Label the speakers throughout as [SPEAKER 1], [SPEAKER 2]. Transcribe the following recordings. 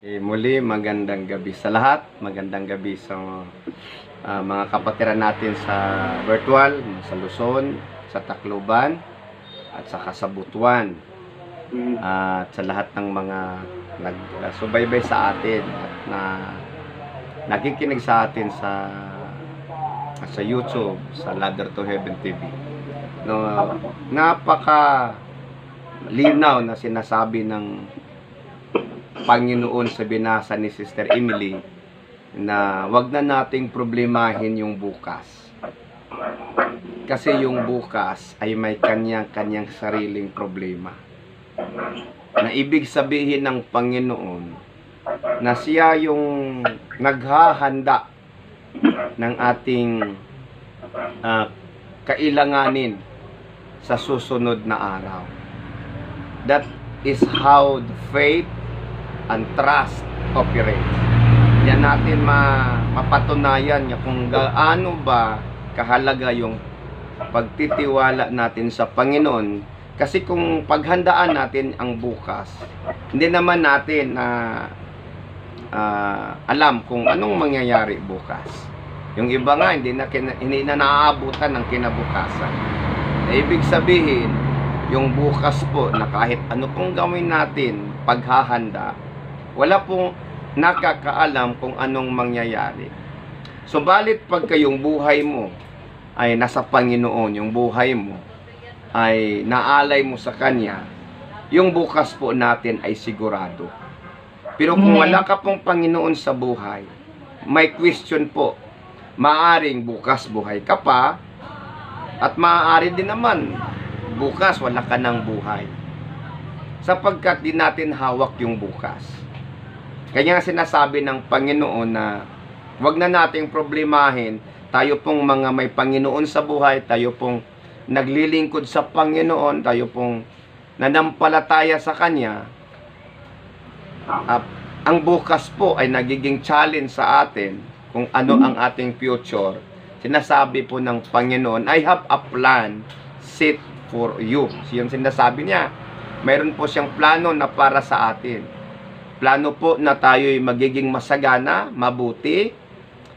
[SPEAKER 1] Muli, magandang gabi sa lahat. Magandang gabi sa mga kapatiran natin sa virtual, sa Luzon, sa Tacloban, at saka sa Butuan. At sa lahat ng mga nagsubaybay sa atin at nakikinig sa atin sa YouTube, sa Ladder to Heaven TV. No, napaka linaw na sinasabi ng Panginoon sa binasa ni Sister Emily na wag na nating problemahin yung bukas. Kasi yung bukas ay may kanyang sariling problema. Na ibig sabihin ng Panginoon na siya yung naghahanda ng ating kailanganin sa susunod na araw. That is how the faith and trust operates. Yan natin mapatunayan kung gaano ba kahalaga yung pagtitiwala natin sa Panginoon. Kasi kung paghandaan natin ang bukas, hindi naman natin alam kung anong mangyayari bukas. Yung iba nga hindi na naaabutan ng kinabukasan. Ibig sabihin, yung bukas po na kahit ano pong gawin natin paghahanda, wala pong nakakaalam kung anong mangyayari. Subalit pagka yung buhay mo ay nasa Panginoon, yung buhay mo ay naalay mo sa Kanya, yung bukas po natin ay sigurado. Pero kung wala ka pong Panginoon sa buhay, may question po, maaring bukas buhay ka pa, at maaari din naman bukas wala ka ng buhay. Sapagkat di natin hawak yung bukas. Kaya sinasabi ng Panginoon na wag na nating problemahin, tayo pong mga may Panginoon sa buhay, tayo pong naglilingkod sa Panginoon, tayo pong nanampalataya sa Kanya. Ang bukas po ay nagiging challenge sa atin kung ano ang ating future. Sinasabi po ng Panginoon, I have a plan set for you. Yung sinasabi niya, mayroon po siyang plano na para sa atin. Plano po na tayo'y magiging masagana, mabuti.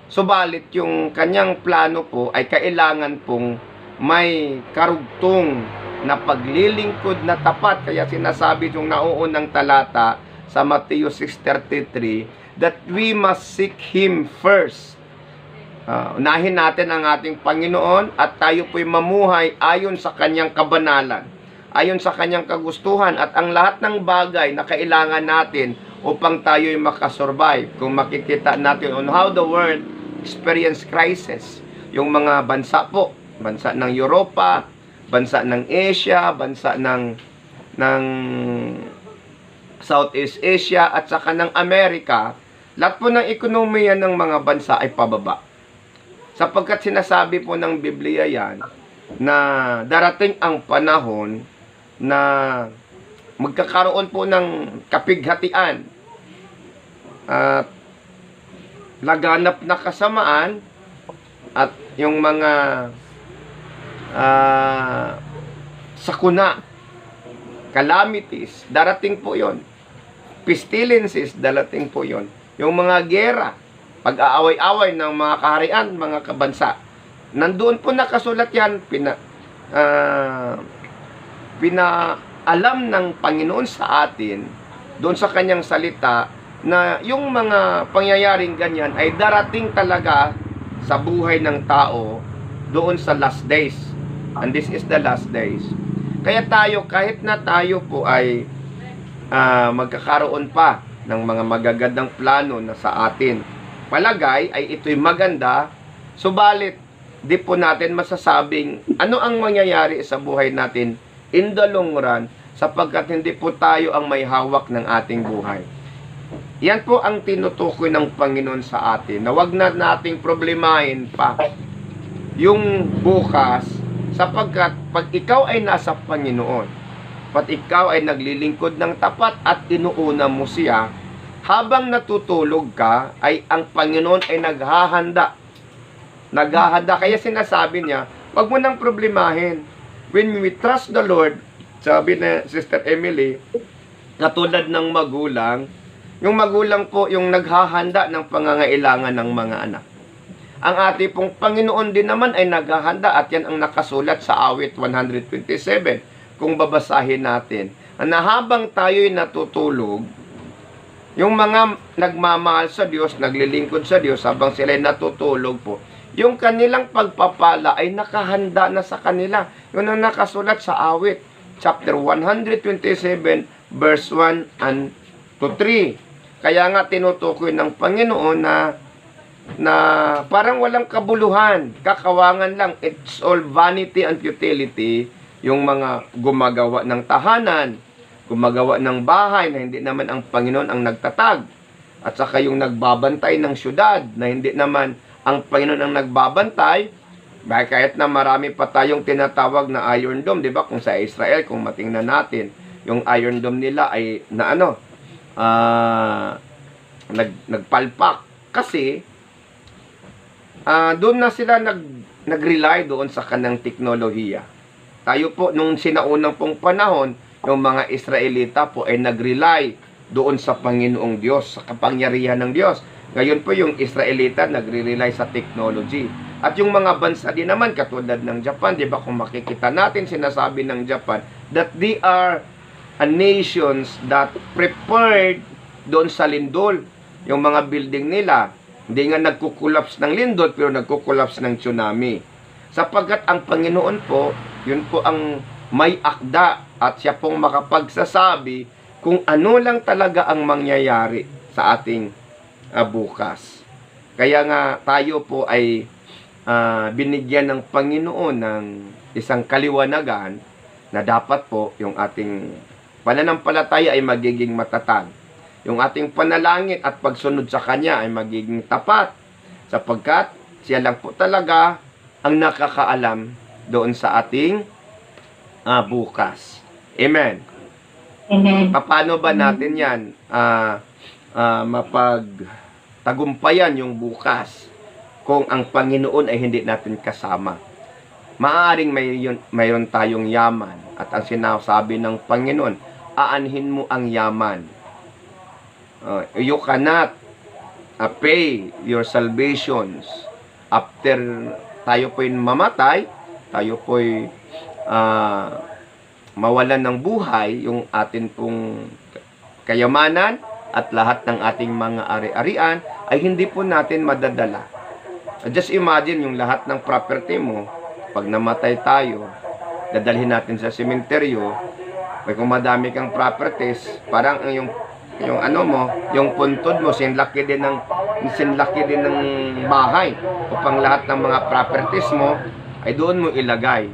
[SPEAKER 1] Subalit yung kanyang plano po ay kailangan pong may karugtong na paglilingkod na tapat. Kaya sinasabi yung nauunang talata sa Matthew 6:33 that we must seek Him first. Unahin natin ang ating Panginoon at tayo po'y mamuhay ayon sa kanyang kabanalan, ayon sa kanyang kagustuhan, at ang lahat ng bagay na kailangan natin upang tayo'y makasurvive. Kung makikita natin on how the world experience crisis, yung mga bansa po, bansa ng Europa, bansa ng Asia, bansa ng Southeast Asia, at saka ng Amerika, lahat po ng ekonomiya ng mga bansa ay pababa. Sapagkat sinasabi po ng Biblia yan, na darating ang panahon na magkakaroon po ng kapighatian at laganap na kasamaan, at yung mga sakuna, calamities, darating po yon. Pestilences, darating po yon. Yung mga gera, pag-aaway-away ng mga kaharian, mga kabansa, nandoon po nakasulat yan, pinaalam ng Panginoon sa atin, doon sa kanyang salita, na yung mga pangyayaring ganyan ay darating talaga sa buhay ng tao doon sa last days. And this is the last days. Kaya tayo, kahit na tayo po ay magkakaroon pa ng mga magagandang plano na sa atin palagay ay ito'y maganda, subalit di po natin masasabing ano ang mangyayari sa buhay natin in the long run, sapagkat hindi po tayo ang may hawak ng ating buhay. Yan po ang tinutukoy ng Panginoon sa atin, na wag na nating problemahin pa yung bukas, sapagkat pag ikaw ay nasa Panginoon, pag ikaw ay naglilingkod ng tapat at inuuna mo siya, habang natutulog ka, ay ang Panginoon ay naghahanda. Kaya sinasabi niya, wag mo nang problemahin. When we trust the Lord, sabi na Sister Emily, katulad ng magulang, Yung magulang po yung naghahanda ng pangangailangan ng mga anak. Ang ating pong Panginoon din naman ay naghahanda at yan ang nakasulat sa awit 127 kung babasahin natin. Na habang tayo'y natutulog, yung mga nagmamahal sa Diyos, naglilingkod sa Diyos habang sila'y natutulog po, yung kanilang pagpapala ay nakahanda na sa kanila. Yun ang nakasulat sa awit, chapter 127, verse 1 and to 3. Kaya nga tinutukoy ng Panginoon na parang walang kabuluhan, kakawangan lang, it's all vanity and futility, yung mga gumagawa ng tahanan, gumagawa ng bahay na hindi naman ang Panginoon ang nagtatag, at saka yung nagbabantay ng syudad na hindi naman ang Panginoon ang nagbabantay. Kahit na marami pa tayong tinatawag na Iron Dome, di ba? Kung sa Israel, kung matingnan natin, yung Iron Dome nila ay na nagpalpak kasi doon na sila nag-rely doon sa kanang teknolohiya. Tayo po, nung sinaunang pong panahon, yung mga Israelita po ay nag-rely doon sa Panginoong Diyos, sa kapangyarihan ng Diyos. Ngayon po yung Israelita nagre-rely sa technology. At yung mga bansa din naman, katulad ng Japan, di ba kung makikita natin, sinasabi ng Japan, that they are a nations that prepared doon sa lindol. Yung mga building nila, hindi nga nagkukulaps ng lindol, pero nagkukulaps ng tsunami. Sapagkat ang Panginoon po, yun po ang may akda at siya pong makapagsasabi kung ano lang talaga ang mangyayari sa ating bukas. Kaya nga tayo po ay binigyan ng Panginoon ng isang kaliwanagan na dapat po yung ating pananampalataya ay magiging matatag. Yung ating panalangin at pagsunod sa Kanya ay magiging tapat sapagkat siya lang po talaga ang nakakaalam doon sa ating bukas. Amen.
[SPEAKER 2] Amen.
[SPEAKER 1] Paano ba natin yan mapagtagumpayan yung bukas kung ang Panginoon ay hindi natin kasama? Maaaring mayroon tayong yaman at ang sinasabi ng Panginoon, aanhin mo ang yaman. You cannot pay your salvations after tayo po'y mamatay, tayo po'y mawalan ng buhay, yung atin pong kayamanan at lahat ng ating mga ari-arian ay hindi po natin madadala. Just imagine yung lahat ng property mo, pag namatay tayo, dadalhin natin sa sementeryo, kung madami kang properties, parang yung yung puntod mo, sinlaki din ng bahay upang lahat ng mga properties mo ay doon mo ilagay.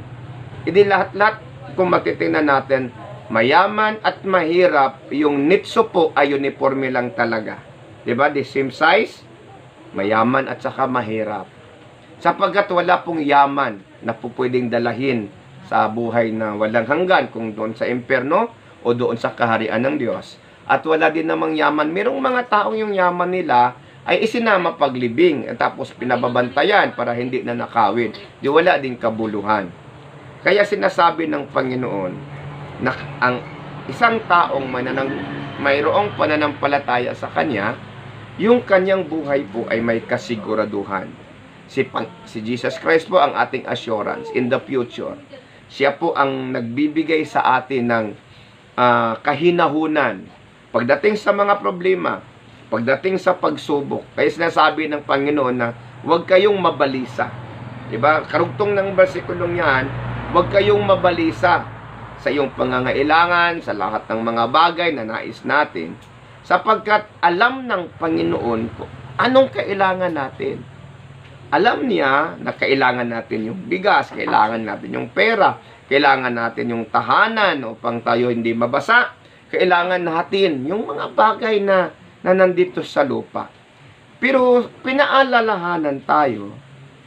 [SPEAKER 1] Hindi lahat-lahat, kung matitingnan natin, mayaman at mahirap, yung nitso po ay uniforme lang talaga. Diba? The same size, mayaman at saka mahirap. Sapagkat wala pong yaman na po pwedeng dalahin sa buhay na walang hanggan, kung doon sa impyerno o doon sa kaharian ng Diyos. At wala din namang yaman. Merong mga taong yung yaman nila ay isinama paglibing at tapos pinababantayan para hindi na nakawin. Di wala din kabuluhan. Kaya sinasabi ng Panginoon na ang isang taong mayroong pananampalataya sa Kanya, yung kanyang buhay po ay may kasiguraduhan. Si Jesus Christ po ang ating assurance in the future. Siya po ang nagbibigay sa atin ng kahinahunan pagdating sa mga problema, pagdating sa pagsubok. Kaya sinasabi ng Panginoon na huwag kayong mabalisa. Diba? Karugtong ng versikulong yan, huwag kayong mabalisa sa iyong pangangailangan, sa lahat ng mga bagay na nais natin. Sapagkat alam ng Panginoon ko anong kailangan natin. Alam niya na kailangan natin yung bigas, kailangan natin yung pera, kailangan natin yung tahanan upang tayo hindi mabasa. Kailangan natin yung mga bagay na nandito sa lupa. Pero pinaalalahanan tayo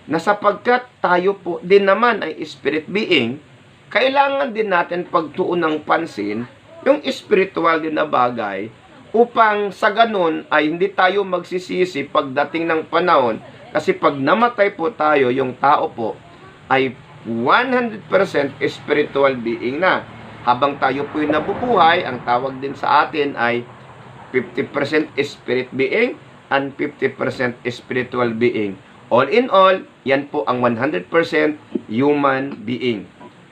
[SPEAKER 1] na sapagkat tayo po din naman ay spirit being, kailangan din natin pagtuon ng pansin yung spiritual din na bagay upang sa ganun ay hindi tayo magsisisi pagdating ng panahon. Kasi pag namatay po tayo, yung tao po ay 100% spiritual being na. Habang tayo po'y nabubuhay, ang tawag din sa atin ay 50% spirit being and 50% spiritual being. All in all, yan po ang 100% human being.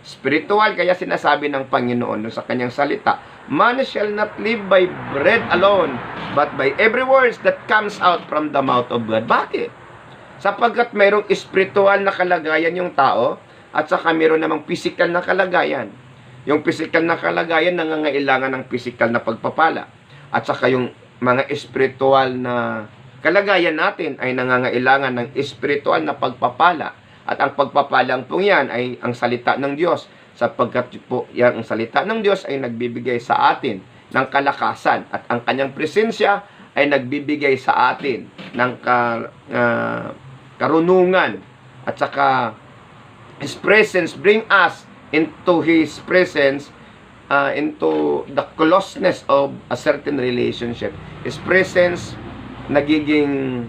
[SPEAKER 1] Spiritual, kaya sinasabi ng Panginoon sa kanyang salita, man shall not live by bread alone, but by every word that comes out from the mouth of God. Bakit? Sapagkat mayroong spiritual na kalagayan yung tao, at saka mayroon namang physical na kalagayan. Yung physical na kalagayan nangangailangan ng physical na pagpapala. At saka yung mga spiritual na kalagayan natin ay nangangailangan ng spiritual na pagpapala. At ang pagpapalang pong yan ay ang salita ng Diyos. Sapagkat po yan ang salita ng Diyos ay nagbibigay sa atin ng kalakasan. At ang kanyang presensya ay nagbibigay sa atin ng karunungan. At saka His presence bring us into His presence, into the closeness of a certain relationship. His presence nagiging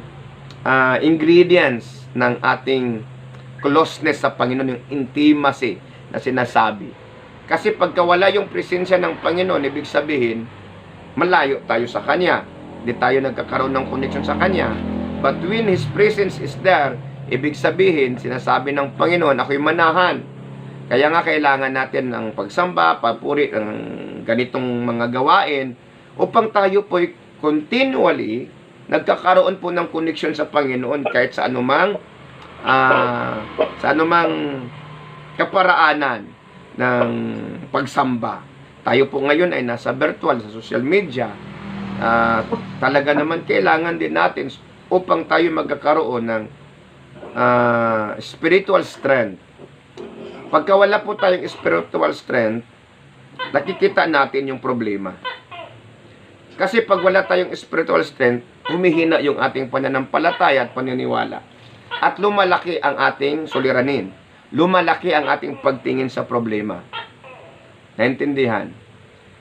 [SPEAKER 1] ingredients ng ating closeness sa Panginoon, yung intimacy na sinasabi. Kasi pagka wala yung presensya ng Panginoon, ibig sabihin, malayo tayo sa Kanya. Hindi tayo nagkakaroon ng connection sa Kanya. But when His presence is there, ibig sabihin, sinasabi ng Panginoon, ako'y manahan. Kaya nga kailangan natin ng pagsamba, papuri, ng ganitong mga gawain, upang tayo po'y continually nagkakaroon po ng connection sa Panginoon kahit sa anumang kaparaanan ng pagsamba. Tayo po ngayon ay nasa virtual, sa social media. Talaga naman kailangan din natin upang tayo magkakaroon ng spiritual strength. Pagka wala po tayong spiritual strength, nakikita natin yung problema. Kasi pag wala tayong spiritual strength, humihina yung ating pananampalataya at paniniwala. At lumalaki ang ating suliranin. Lumalaki ang ating pagtingin sa problema. Naintindihan?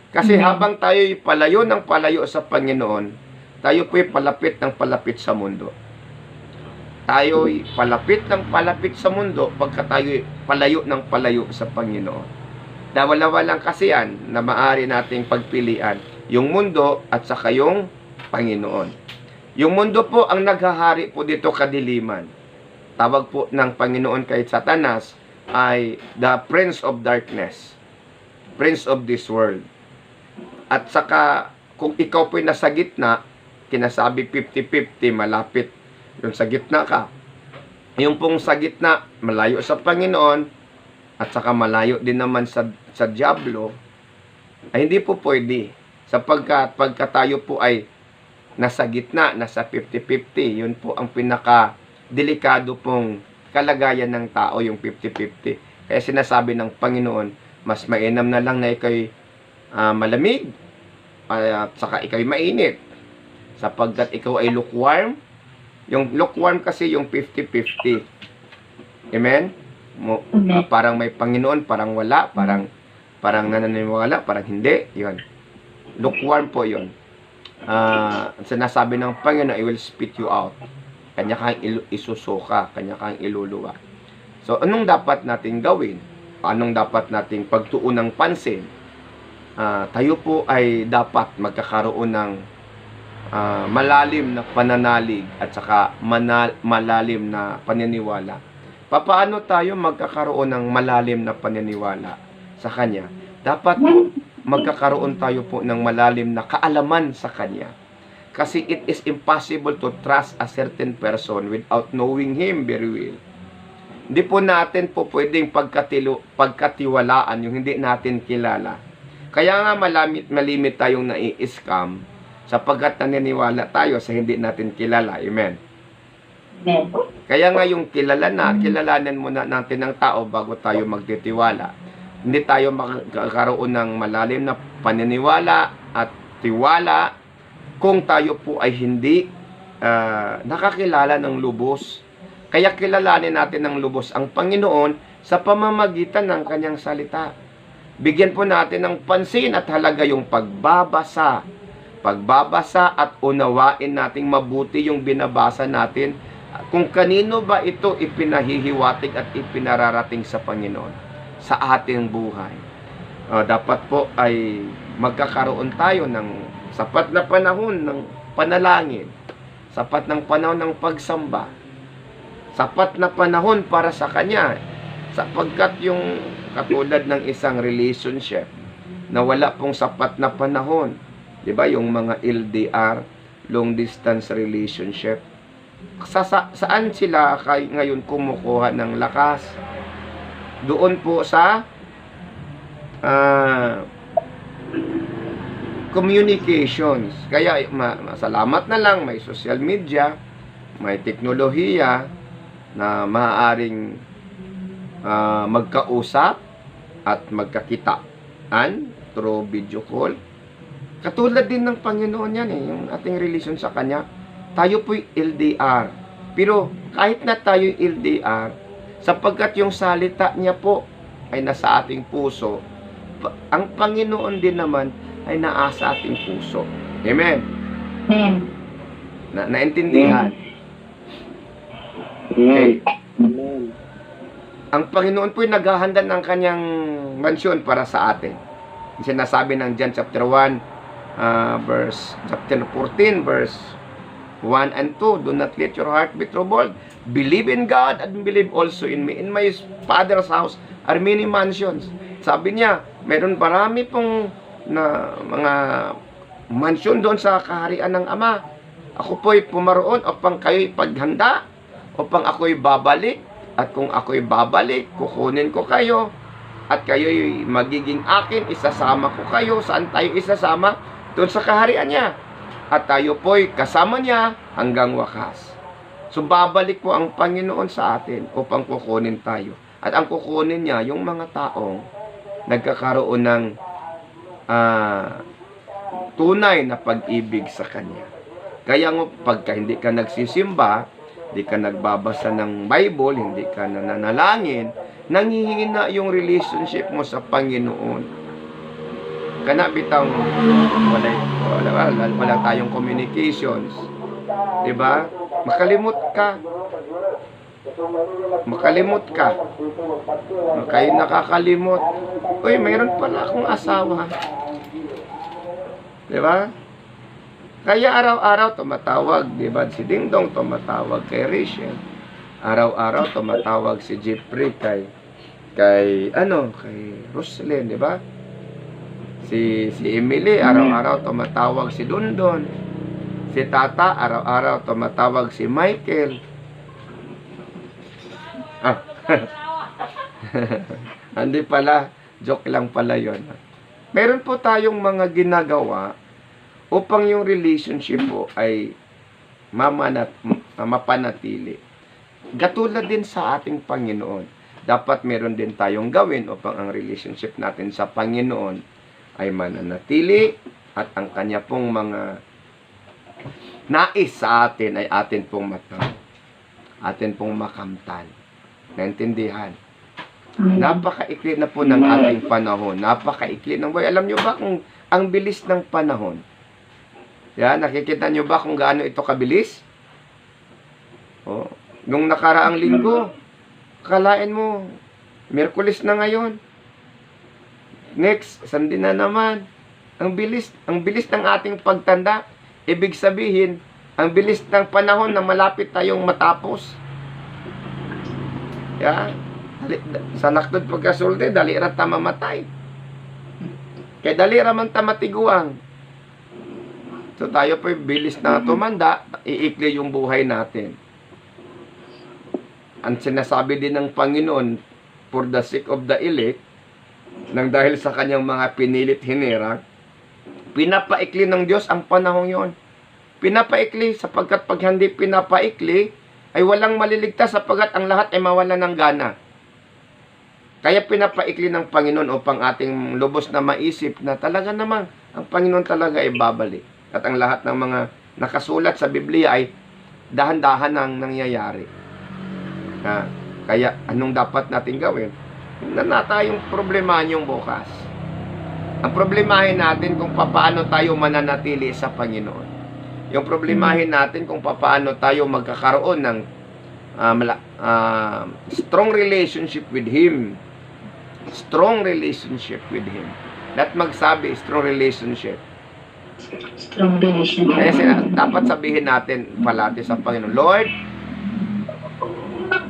[SPEAKER 1] Kasi habang tayo'y palayo ng palayo sa Panginoon, tayo po'y palapit ng palapit sa mundo. Tayo'y palapit ng palapit sa mundo pagka tayo'y palayo ng palayo sa Panginoon. Dawala-walang kasi yan na maaari nating pagpilian, yung mundo at saka yung Panginoon. Yung mundo po ang naghahari po dito kadiliman. Tawag po ng Panginoon kay Satanas ay the Prince of Darkness. Prince of this world. At saka kung ikaw po'y nasa gitna, kinasabi 50-50, malapit yung sa gitna ka. Yung pong sa gitna, malayo sa Panginoon, at saka malayo din naman sa Diablo, ay hindi po pwede. Sapagkat pagka tayo po ay nasa gitna, nasa 50-50, yun po ang pinaka-delikado pong kalagayan ng tao, yung 50-50. Kaya sinasabi ng Panginoon, mas mainam na lang na ikaw'y malamig, at saka ikaw'y mainit. Sapagkat ikaw ay lukewarm. Yung lukewarm kasi yung 50-50. Amen? Parang may Panginoon, parang wala, parang nananiwala, parang hindi. Yun. Lukewarm po yun. Sinasabi ng Panginoon, I will spit you out. Kanya kang isusuka, kanya kang iluluwa. So, anong dapat natin gawin? Anong dapat nating pagtuon ng pansin? Tayo po ay dapat magkakaroon ng malalim na pananalig at saka malalim na paniniwala. Paano tayo magkakaroon ng malalim na paniniwala sa Kanya? Dapat po magkakaroon tayo po ng malalim na kaalaman sa Kanya. Kasi it is impossible to trust a certain person without knowing Him very well. Hindi po natin po pwedeng pagkatiwalaan yung hindi natin kilala. Kaya nga malimit tayong nai-scam sapagkat naniniwala tayo sa hindi natin kilala. Amen. Kaya nga yung kilalanin muna natin ng tao bago tayo magtitiwala. Hindi tayo magkakaroon ng malalim na paniniwala at tiwala kung tayo po ay hindi nakakilala ng lubos. Kaya kilalanin natin ng lubos ang Panginoon sa pamamagitan ng Kanyang salita. Bigyan po natin ng pansin at halaga yung pagbabasa. Pagbabasa at unawain nating mabuti yung binabasa natin. Kung kanino ba ito ipinahihiwatig at ipinararating sa Panginoon sa ating buhay. Dapat po ay magkakaroon tayo ng sapat na panahon ng panalangin, sapat ng panahon ng pagsamba, sapat na panahon para sa Kanya, sapagkat yung katulad ng isang relationship na wala pong sapat na panahon, di ba, yung mga LDR, long distance relationship, saan sila ngayon kumukuha ng lakas? Doon po sa communications. Kaya masalamat na lang may social media, may teknolohiya na maaaring magkausap at magkakitaan through video call. Katulad din ng Panginoon yan yung ating relasyon sa Kanya. Tayo po'y LDR. Pero kahit na tayo'y LDR, sapagkat yung salita niya po ay nasa ating puso, ang Panginoon din naman ay naasa ating puso. Amen?
[SPEAKER 2] Amen.
[SPEAKER 1] Naintindihan? Okay. Ang Panginoon po'y naghahanda ng Kanyang mansyon para sa atin. Sinasabi ng John chapter 1, chapter 14, verse 1 and 2, do not let your heart be troubled. Believe in God and believe also in me. In my Father's house are many mansions. Sabi niya, meron marami pong na mga mansyon doon sa kaharian ng Ama. Ako po'y pumaroon upang kayo'y paghanda, upang ako'y babalik. At kung ako'y babalik, kukunin ko kayo. At kayo'y magiging akin, isasama ko kayo. Saan tayo isasama? Doon sa kaharian niya. At tayo po'y kasama niya hanggang wakas. So, babalik po ang Panginoon sa atin upang kukunin tayo. At ang kukunin niya, yung mga taong nagkakaroon ng tunay na pag-ibig sa Kanya. Kaya nga, pagka hindi ka nagsisimba, hindi ka nagbabasa ng Bible, hindi ka nananalangin, nanghihina yung relationship mo sa Panginoon. Kana bitang wala tayong communications, 'di ba? Makalimot ka. Kayo nakakalimot. Uy, mayroon pala akong asawa. 'Di ba? Kaya araw-araw tumatawag, 'di ba? Si Dingdong tumatawag kay Rachel. Araw-araw tumatawag si Jeffrey kay Roslyn, 'di ba? Si Emily, araw-araw tumatawag si Dundon. Si Tata, araw-araw tumatawag si Michael. Hindi pala, joke lang pala yon. Meron po tayong mga ginagawa upang yung relationship po ay mapanatili. Katulad din sa ating Panginoon. Dapat meron din tayong gawin upang ang relationship natin sa Panginoon ay mananatili at ang Kanya pong mga nais sa atin ay atin pong makamtan. Naintindihan? Napakaikli na po ng ating panahon. Napakaikli ng buhay. Alam nyo ba kung ang bilis ng panahon? Yan, nakikita nyo ba kung gaano ito kabilis? Oh, nung nakaraang linggo, kalain mo, Miyerkules na ngayon. Next, Sunday na naman. Ang bilis ng ating pagtanda. Ibig sabihin, ang bilis ng panahon na malapit tayong matapos. Yeah. Sa nakdod pagkasulti, dali ra ta mamatay. Kaya dali ra man ta matiguang. So tayo po bilis na tumanda, iikli yung buhay natin. Ang sinasabi din ng Panginoon, for the sake of the elect, nang dahil sa Kanyang mga pinilit hinirang, pinapaikli ng Diyos ang panahong yon. Pinapaikli sapagkat pag hindi pinapaikli, ay walang maliligtas sapagkat ang lahat ay mawala ng gana. Kaya pinapaikli ng Panginoon upang ating lubos na maisip na talaga namang ang Panginoon talaga ay babalik. At ang lahat ng mga nakasulat sa Biblia ay dahan-dahan nang nangyayari. Kaya anong dapat natin gawin? Na tayong problemahin yung bukas. Ang problemahin natin kung paano tayo mananatili sa Panginoon. Yung problemahin natin kung paano tayo magkakaroon ng strong relationship with Him. Strong relationship with Him. Not magsabi, strong relationship.
[SPEAKER 2] strong relation.
[SPEAKER 1] Kaya dapat sabihin natin palagi sa Panginoon, Lord,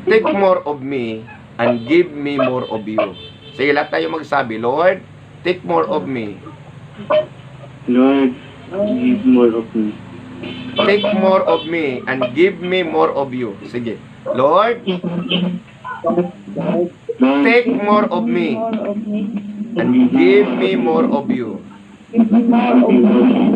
[SPEAKER 1] take more of me and give me more of you. Sige, lahat tayo magsabi, Lord, take more of me.
[SPEAKER 3] Lord, give more of me.
[SPEAKER 1] Take more of me and give me more of you. Sige. Lord, take more of me and give me more of you.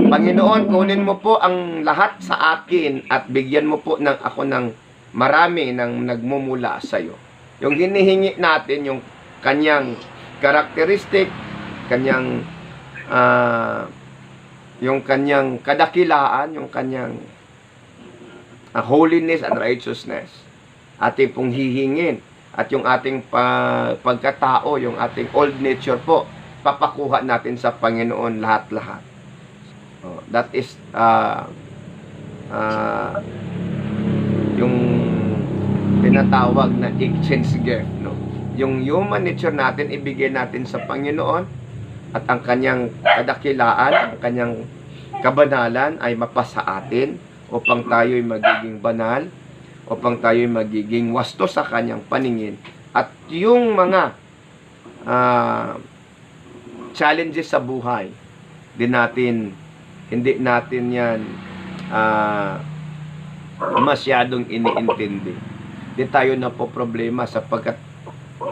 [SPEAKER 1] Panginoon, kunin mo po ang lahat sa akin at bigyan mo po ako ng marami ng nagmumula sa iyo. Yung hinihingi natin, yung kanyang karakteristik, kanyang yung kanyang kadakilaan, yung kanyang holiness and righteousness, ating pong hihingin. At yung ating pagkatao, yung ating old nature po, papakuha natin sa Panginoon lahat-lahat. That is yung tinatawag na exchange gift, no? Yung human nature natin, ibigay natin sa Panginoon, at ang kanyang kadakilaan, ang kanyang kabanalan ay mapasa atin upang tayo'y magiging banal, upang tayo'y magiging wasto sa kanyang paningin. At yung mga challenges sa buhay, hindi natin yan masyadong iniintindi. Di tayo na po problema sapagkat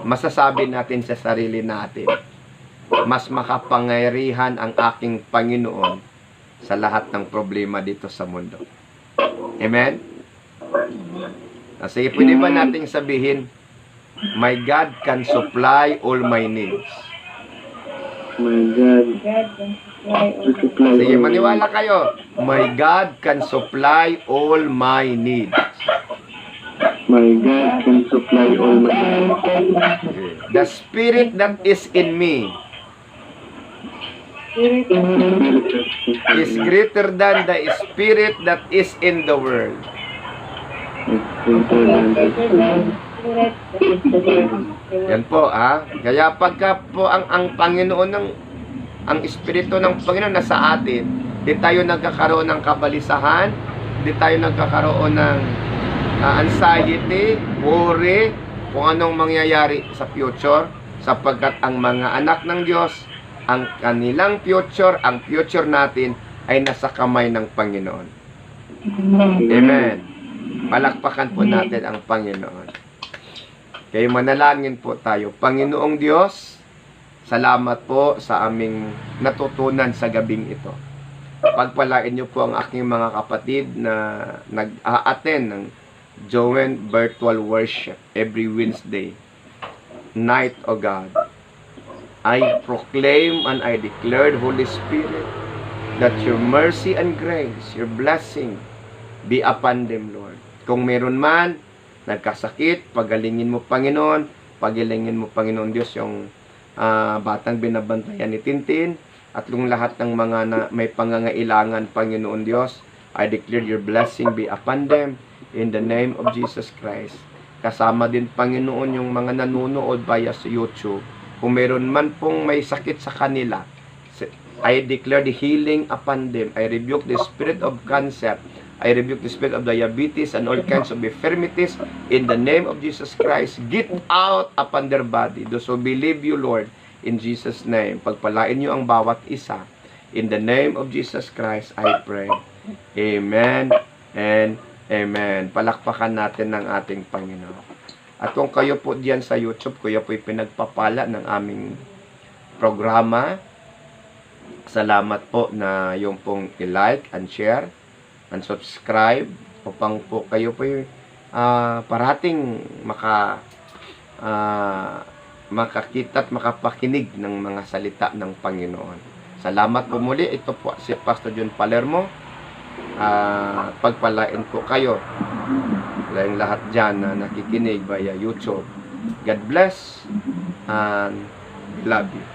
[SPEAKER 1] masasabi natin sa sarili natin, mas makapangyarihan ang aking Panginoon sa lahat ng problema dito sa mundo. Amen? Sige, pwede ba nating sabihin, my God can supply all my needs.
[SPEAKER 3] My God,
[SPEAKER 1] sige, maniwala kayo. My God can supply all my needs.
[SPEAKER 3] My God can supply all my needs.
[SPEAKER 1] The Spirit that is in me is greater than the spirit that is in the world. Yan po, kaya pagka po ang Panginoon ang Espiritu ng Panginoon nasa atin, di tayo nagkakaroon ng kabalisahan, di tayo nagkakaroon ng anxiety, worry, kung anong mangyayari sa future, sapagkat ang mga anak ng Diyos, ang kanilang future, ang future natin ay nasa kamay ng Panginoon. Amen. Palakpakan po natin ang Panginoon. Kaya manalangin po tayo. Panginoong Diyos, salamat po sa aming natutunan sa gabing ito. Pagpalain niyo po ang aking mga kapatid na nag-a-attend ng Joen Virtual Worship every Wednesday night, O God. I proclaim and I declare, Holy Spirit, that your mercy and grace, your blessing, be upon them, Lord. Kung meron man nagkasakit, pagalingin mo, Panginoon. Pagalingin mo, Panginoon Diyos, yung batang binabantayan ni Tintin, at yung lahat ng mga may pangangailangan, Panginoon Diyos, I declare your blessing be upon them in the name of Jesus Christ. Kasama din, Panginoon, yung mga nanonood via sa YouTube. Kung meron man pong may sakit sa kanila, I declare the healing upon them. I rebuke the spirit of cancer. I rebuke the spirit of diabetes and all kinds of infirmities in the name of Jesus Christ. Get out upon their body. Those who believe you, Lord, in Jesus' name. Pagpalain niyo ang bawat isa. In the name of Jesus Christ, I pray. Amen and amen. Palakpakan natin ng ating Panginoon. At kung kayo po diyan sa YouTube, kuya po'y pinagpapala ng aming programa. Salamat po na yung pong i-like and share and subscribe upang po kayo po'y parating makakita at makapakinig ng mga salita ng Panginoon. Salamat po muli. Ito po si Pastor John Palermo. Pagpalain po kayo. Yung lahat dyan na nakikinig via YouTube. God bless and love you.